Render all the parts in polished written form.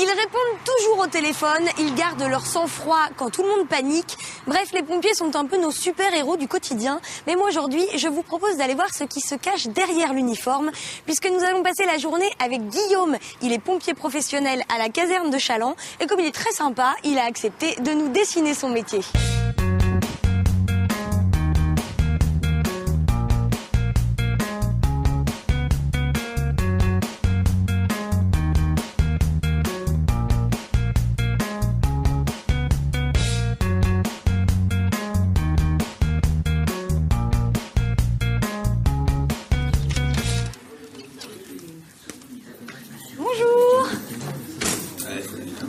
Ils répondent toujours au téléphone, ils gardent leur sang-froid quand tout le monde panique. Bref, les pompiers sont un peu nos super-héros du quotidien. Mais moi aujourd'hui, je vous propose d'aller voir ce qui se cache derrière l'uniforme, puisque nous allons passer la journée avec Guillaume. Il est pompier professionnel à la caserne de Chaland. Et comme il est très sympa, il a accepté de nous dessiner son métier.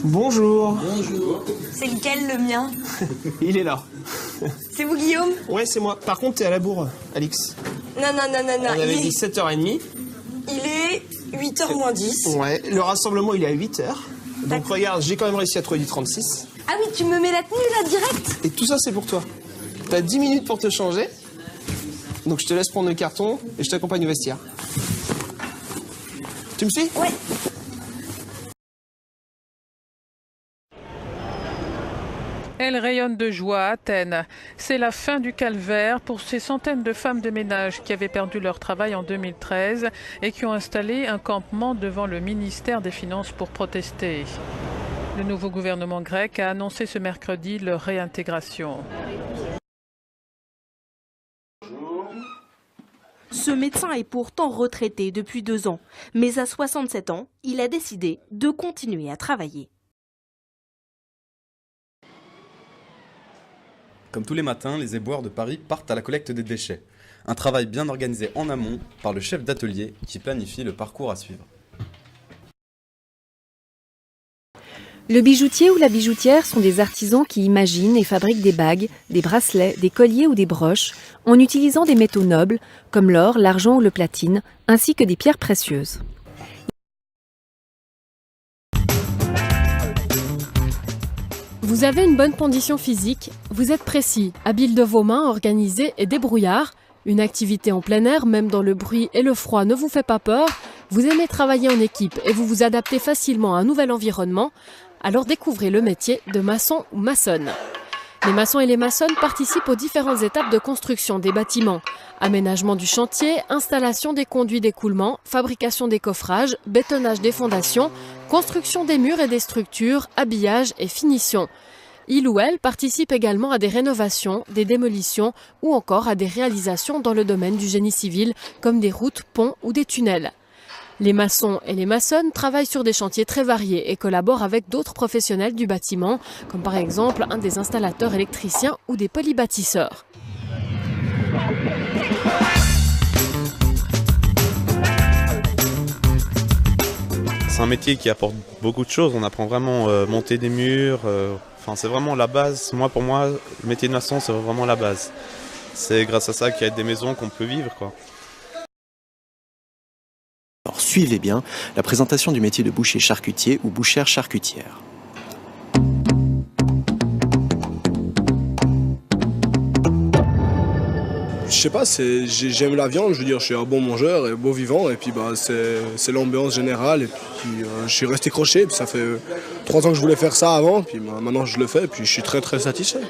Bonjour. Bonjour. C'est lequel le mien? Il est là. C'est vous Guillaume? Ouais, c'est moi. Par contre, t'es à la bourre, Alix. Non. On avait dit 7h30. Il est 8h moins 10. Ouais, le rassemblement, il est à 8h. Donc regarde, j'ai quand même réussi à trouver du 36. Ah oui, tu me mets la tenue là, direct? Et tout ça, c'est pour toi. T'as 10 minutes pour te changer. Donc je te laisse prendre le carton et je t'accompagne au vestiaire. Tu me suis? Ouais. Elle rayonne de joie à Athènes. C'est la fin du calvaire pour ces centaines de femmes de ménage qui avaient perdu leur travail en 2013 et qui ont installé un campement devant le ministère des Finances pour protester. Le nouveau gouvernement grec a annoncé ce mercredi leur réintégration. Ce médecin est pourtant retraité depuis 2 ans. Mais à 67 ans, il a décidé de continuer à travailler. Comme tous les matins, les éboueurs de Paris partent à la collecte des déchets. Un travail bien organisé en amont par le chef d'atelier qui planifie le parcours à suivre. Le bijoutier ou la bijoutière sont des artisans qui imaginent et fabriquent des bagues, des bracelets, des colliers ou des broches en utilisant des métaux nobles comme l'or, l'argent ou le platine, ainsi que des pierres précieuses. Vous avez une bonne condition physique, vous êtes précis, habile de vos mains, organisé et débrouillard. Une activité en plein air, même dans le bruit et le froid, ne vous fait pas peur. Vous aimez travailler en équipe et vous vous adaptez facilement à un nouvel environnement. Alors découvrez le métier de maçon ou maçonne. Les maçons et les maçonnes participent aux différentes étapes de construction des bâtiments. Aménagement du chantier, installation des conduits d'écoulement, fabrication des coffrages, bétonnage des fondations, construction des murs et des structures, habillage et finition. Il ou elle participe également à des rénovations, des démolitions ou encore à des réalisations dans le domaine du génie civil comme des routes, ponts ou des tunnels. Les maçons et les maçonnes travaillent sur des chantiers très variés et collaborent avec d'autres professionnels du bâtiment, comme par exemple un des installateurs électriciens ou des polybâtisseurs. C'est un métier qui apporte beaucoup de choses. On apprend vraiment à monter des murs. C'est vraiment la base. Pour moi, le métier de maçon, c'est vraiment la base. C'est grâce à ça qu'il y a des maisons qu'on peut vivre, quoi. Alors suivez bien la présentation du métier de boucher charcutier ou bouchère charcutière. Je sais pas, j'aime la viande, je veux dire, je suis un bon mangeur et beau vivant, et puis c'est l'ambiance générale, et puis je suis resté croché, puis ça fait 3 ans que je voulais faire ça avant, puis maintenant je le fais, et puis je suis très très satisfait.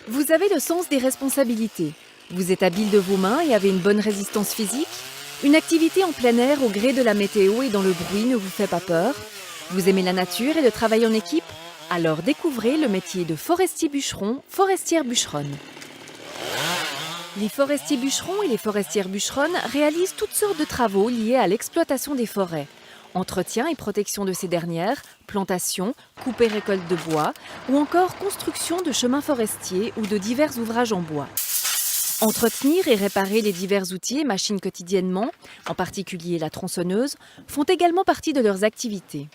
Vous avez le sens des responsabilités. Vous êtes habile de vos mains et avez une bonne résistance physique. Une activité en plein air au gré de la météo et dans le bruit ne vous fait pas peur. Vous aimez la nature et le travail en équipe? Alors découvrez le métier de forestier-bûcheron, forestière-bûcheronne. Les forestiers bûcherons et les forestières bûcheronnes réalisent toutes sortes de travaux liés à l'exploitation des forêts. Entretien et protection de ces dernières, plantation, coupe et récolte de bois, ou encore construction de chemins forestiers ou de divers ouvrages en bois. Entretenir et réparer les divers outils et machines quotidiennement, en particulier la tronçonneuse, font également partie de leurs activités.